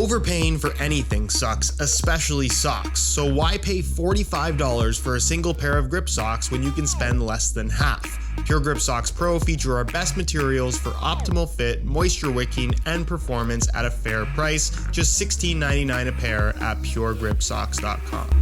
Overpaying for anything sucks, especially socks, so why pay $45 for a single pair of grip socks when you can spend less than half? Pure Grip Socks Pro feature our best materials for optimal fit, moisture wicking, and performance at a fair price, just $16.99 a pair at puregripsocks.com.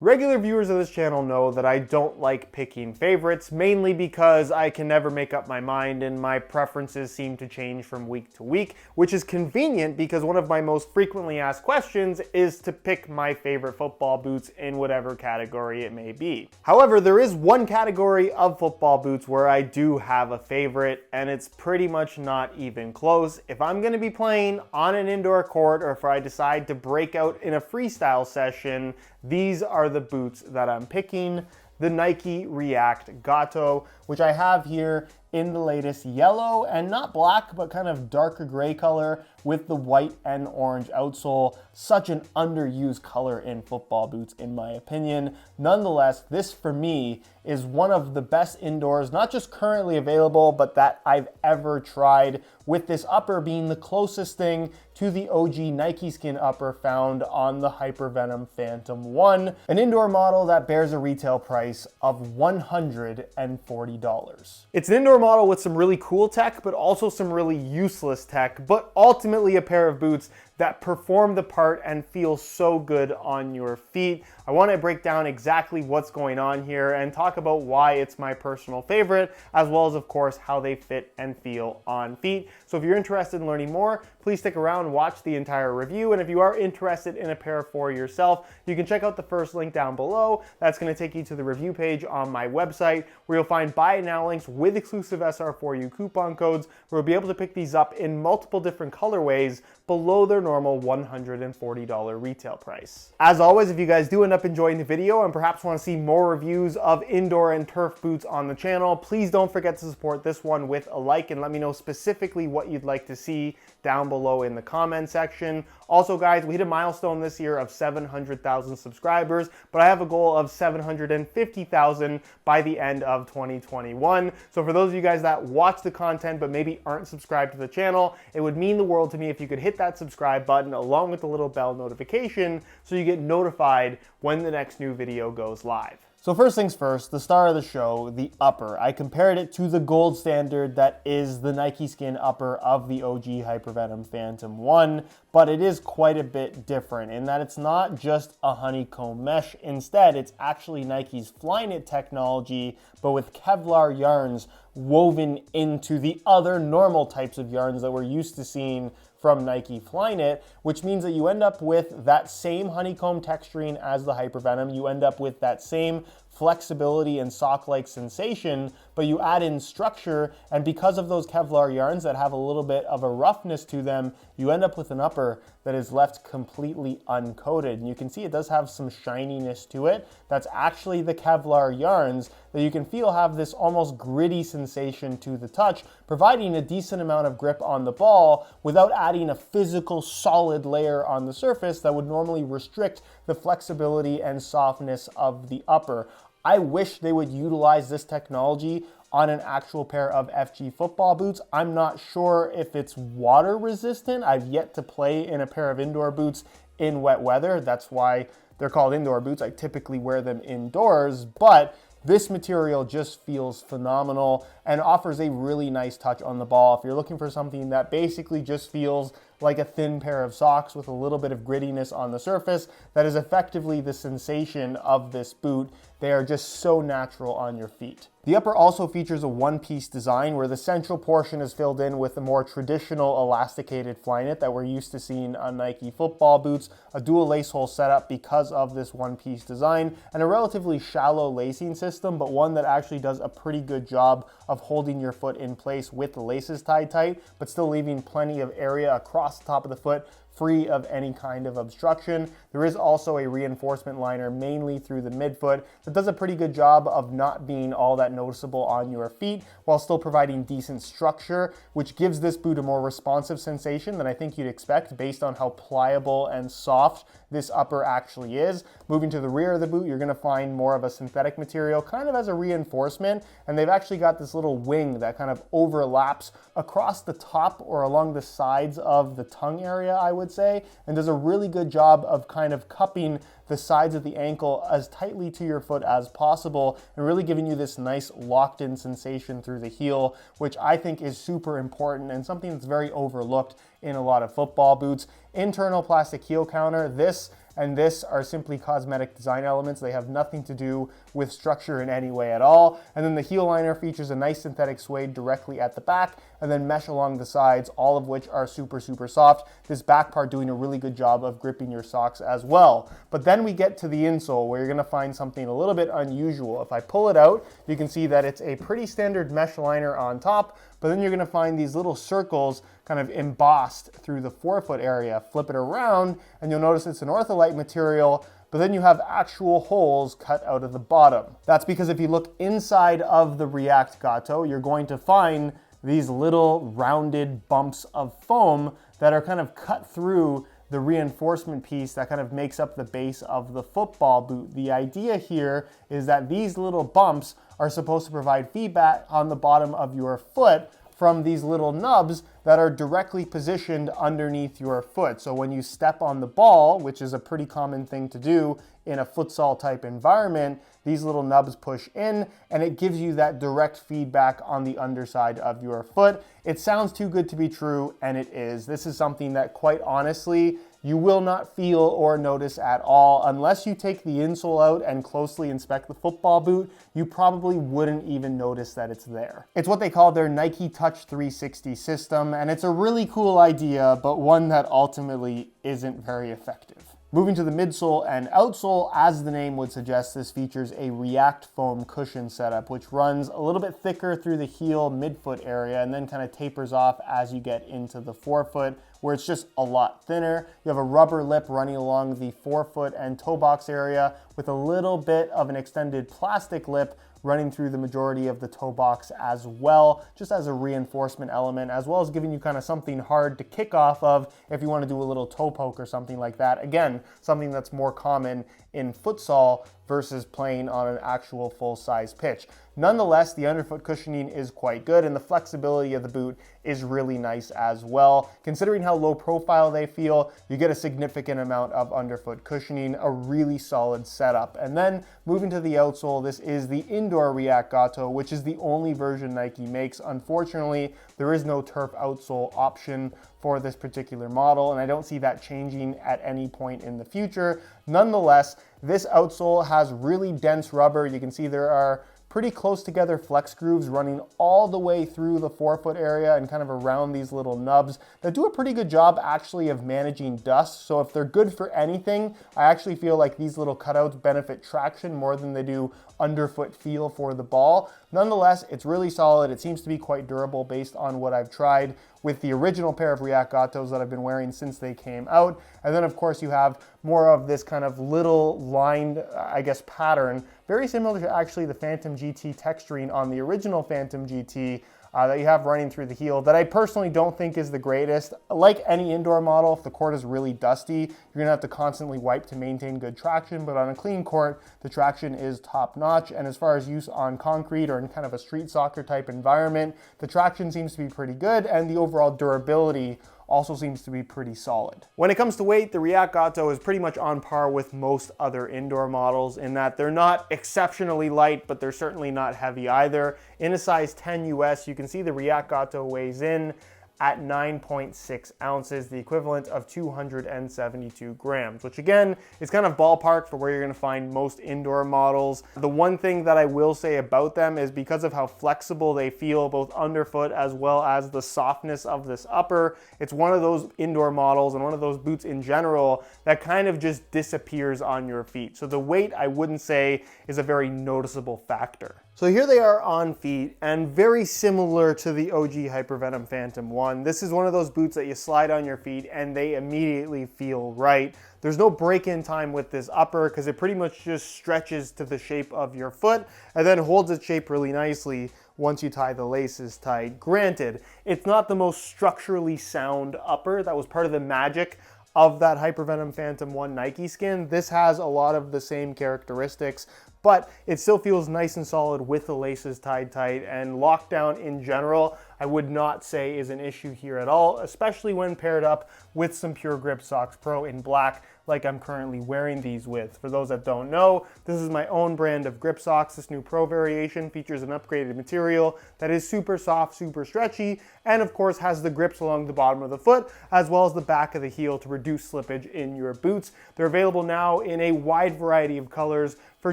Regular viewers of this channel know that I don't like picking favorites, mainly because I can never make up my mind and my preferences seem to change from week to week, which is convenient because one of my most frequently asked questions is to pick my favorite football boots in whatever category it may be. However, there is one category of football boots where I do have a favorite, and it's pretty much not even close. If I'm going to be playing on an indoor court, or if I decide to break out in a freestyle session, these are the boots that I'm picking. The Nike React Gato, which I have here in the latest yellow and not black, but kind of darker gray color with the white and orange outsole. Such an underused color in football boots, in my opinion. Nonetheless, this for me is one of the best indoors, not just currently available, but that I've ever tried, with this upper being the closest thing to the OG NikeSkin upper found on the Hypervenom Phantom 1, an indoor model that bears a retail price of $140. It's an indoor model with some really cool tech, but also some really useless tech, but ultimately a pair of boots that perform the part and feel so good on your feet. I want to break down exactly what's going on here and talk about why it's my personal favorite, as well as, of course, how they fit and feel on feet. So if you're interested in learning more, please stick around and watch the entire review. And if you are interested in a pair for yourself, you can check out the first link down below. That's going to take you to the review page on my website, where you'll find buy it now links with exclusive SR4U coupon codes, where you'll be able to pick these up in multiple different colorways below their normal $140 retail price. As always, if you guys do end up enjoying the video and perhaps want to see more reviews of indoor and turf boots on the channel, please don't forget to support this one with a like and let me know specifically what you'd like to see down below in the comment section. Also, guys, we hit a milestone this year of 700,000 subscribers, but I have a goal of 750,000 by the end of 2021. So for those of you guys that watch the content but maybe aren't subscribed to the channel, it would mean the world to me if you could hit that subscribe button along with the little bell notification so you get notified when the next new video goes live. So first things first, the star of the show, the upper. I compared it to the gold standard that is the NikeSkin upper of the OG Hypervenom Phantom 1, but it is quite a bit different in that it's not just a honeycomb mesh. Instead, it's actually Nike's Flyknit technology, but with Kevlar yarns woven into the other normal types of yarns that we're used to seeing from Nike Flyknit, which means that you end up with that same honeycomb texturing as the Hypervenom. You end up with that same flexibility and sock-like sensation, but you add in structure, and because of those Kevlar yarns that have a little bit of a roughness to them, you end up with an upper that is left completely uncoated. And you can see it does have some shininess to it. That's actually the Kevlar yarns that you can feel have this almost gritty sensation to the touch, providing a decent amount of grip on the ball without adding a physical solid layer on the surface that would normally restrict the flexibility and softness of the upper. I wish they would utilize this technology on an actual pair of FG football boots. I'm not sure if it's water resistant. I've yet to play in a pair of indoor boots in wet weather. That's why they're called indoor boots. I typically wear them indoors, but this material just feels phenomenal and offers a really nice touch on the ball. If you're looking for something that basically just feels like a thin pair of socks with a little bit of grittiness on the surface, that is effectively the sensation of this boot. They are just so natural on your feet. The upper also features a one-piece design where the central portion is filled in with the more traditional elasticated Flyknit that we're used to seeing on Nike football boots, a dual lace hole setup because of this one-piece design, and a relatively shallow lacing system, but one that actually does a pretty good job of holding your foot in place with the laces tied tight, but still leaving plenty of area across the top of the foot free of any kind of obstruction. There is also a reinforcement liner mainly through the midfoot that does a pretty good job of not being all that noticeable on your feet while still providing decent structure, which gives this boot a more responsive sensation than I think you'd expect based on how pliable and soft this upper actually is. Moving to the rear of the boot, you're gonna find more of a synthetic material, kind of as a reinforcement, and they've actually got this little wing that kind of overlaps across the top or along the sides of the tongue area, I would say, and does a really good job of kind of cupping the sides of the ankle as tightly to your foot as possible and really giving you this nice locked in sensation through the heel, which I think is super important and something that's very overlooked in a lot of football boots. Internal plastic heel counter, this and this are simply cosmetic design elements. They have nothing to do with structure in any way at all. And then the heel liner features a nice synthetic suede directly at the back and then mesh along the sides, all of which are super, super soft. This back part doing a really good job of gripping your socks as well. But then we get to the insole where you're gonna find something a little bit unusual. If I pull it out, you can see that it's a pretty standard mesh liner on top, but then you're gonna find these little circles kind of embossed through the forefoot area. Flip it around and you'll notice it's an ortholite material, but then you have actual holes cut out of the bottom. That's because if you look inside of the React Gato, you're going to find these little rounded bumps of foam that are kind of cut through the reinforcement piece that kind of makes up the base of the football boot. The idea here is that these little bumps are supposed to provide feedback on the bottom of your foot from these little nubs that are directly positioned underneath your foot. So when you step on the ball, which is a pretty common thing to do in a futsal type environment, these little nubs push in and it gives you that direct feedback on the underside of your foot. It sounds too good to be true, and it is. This is something that quite honestly, you will not feel or notice at all. Unless you take the insole out and closely inspect the football boot, you probably wouldn't even notice that it's there. It's what they call their Nike Touch 360 system, and it's a really cool idea, but one that ultimately isn't very effective. Moving to the midsole and outsole, as the name would suggest, this features a React foam cushion setup, which runs a little bit thicker through the heel midfoot area and then kind of tapers off as you get into the forefoot, where it's just a lot thinner. You have a rubber lip running along the forefoot and toe box area with a little bit of an extended plastic lip running through the majority of the toe box as well, just as a reinforcement element, as well as giving you kind of something hard to kick off of if you want to do a little toe poke or something like that. Again, something that's more common in futsal versus playing on an actual full-size pitch. Nonetheless, the underfoot cushioning is quite good and the flexibility of the boot is really nice as well. Considering how low profile they feel, you get a significant amount of underfoot cushioning, a really solid setup. And then moving to the outsole, this is the indoor React Gato, which is the only version Nike makes. Unfortunately, there is no turf outsole option for this particular model, and I don't see that changing at any point in the future. Nonetheless, this outsole has really dense rubber. You can see there are pretty close together flex grooves running all the way through the forefoot area and kind of around these little nubs that do a pretty good job actually of managing dust. So if they're good for anything, I actually feel like these little cutouts benefit traction more than they do underfoot feel for the ball. Nonetheless, it's really solid. It seems to be quite durable based on what I've tried with the original pair of React Gatos that I've been wearing since they came out. And then of course you have more of this kind of little lined, I guess, pattern, very similar to actually the Phantom GT texturing on the original Phantom GT that you have running through the heel that I personally don't think is the greatest. Like any indoor model, if the court is really dusty, you're gonna have to constantly wipe to maintain good traction, but on a clean court, the traction is top notch. And as far as use on concrete or in kind of a street soccer type environment, the traction seems to be pretty good and the overall durability also seems to be pretty solid. When it comes to weight, the React Gato is pretty much on par with most other indoor models in that they're not exceptionally light, but they're certainly not heavy either. In a size 10 US, you can see the React Gato weighs in at 9.6 ounces, the equivalent of 272 grams, which again is kind of ballpark for where you're gonna find most indoor models. The one thing that I will say about them is because of how flexible they feel, both underfoot as well as the softness of this upper, it's one of those indoor models and one of those boots in general that kind of just disappears on your feet. So the weight, I wouldn't say, is a very noticeable factor. So here they are on feet, and very similar to the OG Hypervenom Phantom 1. This is one of those boots that you slide on your feet and they immediately feel right. There's no break-in time with this upper because it pretty much just stretches to the shape of your foot and then holds its shape really nicely once you tie the laces tight. Granted, it's not the most structurally sound upper. That was part of the magic of that Hypervenom Phantom 1 NikeSkin. This has a lot of the same characteristics, but it still feels nice and solid with the laces tied tight, and lockdown in general, I would not say is an issue here at all, especially when paired up with some Pure Grip Socks Pro in black, like I'm currently wearing these with. For those that don't know, this is my own brand of grip socks. This new Pro variation features an upgraded material that is super soft, super stretchy, and of course has the grips along the bottom of the foot, as well as the back of the heel to reduce slippage in your boots. They're available now in a wide variety of colors for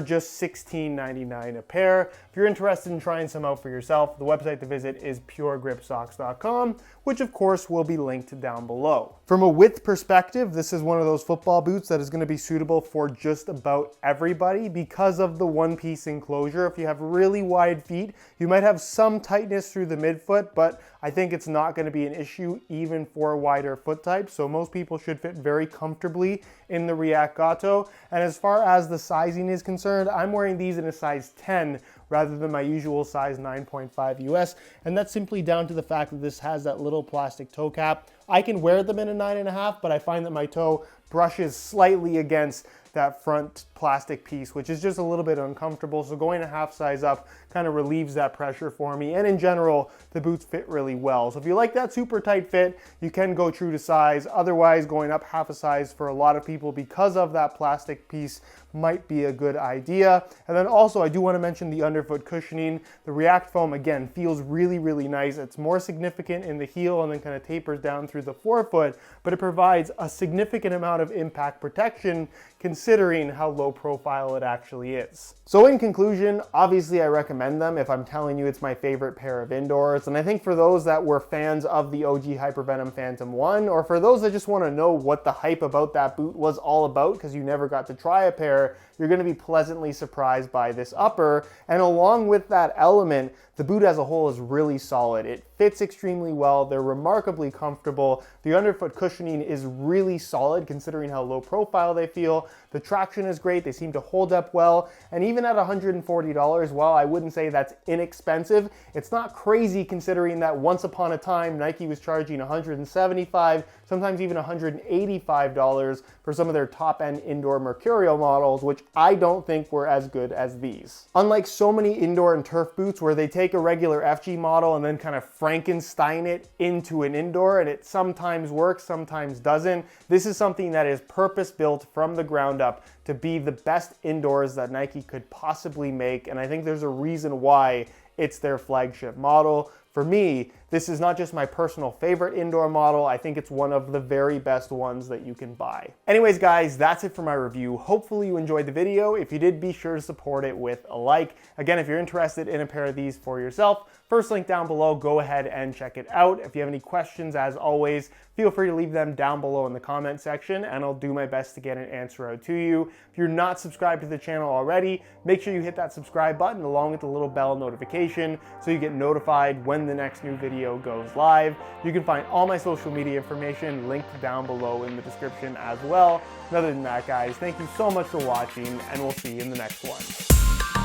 just $16.99 a pair. If you're interested in trying some out for yourself, the website to visit is puregripsocks.com, which of course will be linked down below. From a width perspective, this is one of those football boots that is going to be suitable for just about everybody because of the one-piece enclosure. If you have really wide feet, you might have some tightness through the midfoot, but I think it's not going to be an issue even for wider foot types, so most people should fit very comfortably in the React Gato. And as far as the sizing is concerned, I'm wearing these in a size 10 rather than my usual size 9.5 US, and that's simply down to the fact that this has that little plastic toe cap. I can wear them in a 9.5, but I find that my toe brushes slightly against that front plastic piece, which is just a little bit uncomfortable. So going a half size up kind of relieves that pressure for me. And in general, the boots fit really well. So if you like that super tight fit, you can go true to size. Otherwise, going up half a size for a lot of people because of that plastic piece might be a good idea. And then also, I do want to mention the underfoot cushioning. The React foam, again, feels really, really nice. It's more significant in the heel and then kind of tapers down through the forefoot, but it provides a significant amount of impact protection considering how low profile it actually is. So in conclusion, obviously I recommend them if I'm telling you it's my favorite pair of indoors. And I think for those that were fans of the OG Hypervenom Phantom 1, or for those that just want to know what the hype about that boot was all about because you never got to try a pair, you're going to be pleasantly surprised by this upper. And along with that element, the boot as a whole is really solid. It fits extremely well. They're remarkably comfortable. The underfoot cushioning is really solid considering how low profile they feel. The traction is great. They seem to hold up well. And even at $140, while I wouldn't say that's inexpensive, it's not crazy considering that once upon a time, Nike was charging $175, sometimes even $185 for some of their top-end indoor Mercurial models, which I don't think were as good as these. Unlike so many indoor and turf boots where they take a regular FG model and then kind of Frankenstein it into an indoor, and it sometimes works, sometimes doesn't, this is something that is purpose-built from the ground up to be the best indoors that Nike could possibly make, and I think there's a reason why it's their flagship model. For me, this is not just my personal favorite indoor model, I think it's one of the very best ones that you can buy. Anyways guys, that's it for my review. Hopefully you enjoyed the video. If you did, be sure to support it with a like. Again, if you're interested in a pair of these for yourself, first link down below, go ahead and check it out. If you have any questions, as always, feel free to leave them down below in the comment section and I'll do my best to get an answer out to you. If you're not subscribed to the channel already, make sure you hit that subscribe button along with the little bell notification so you get notified when the next new video goes live. You can find all my social media information linked down below in the description as well. And other than that, guys, thank you so much for watching and we'll see you in the next one.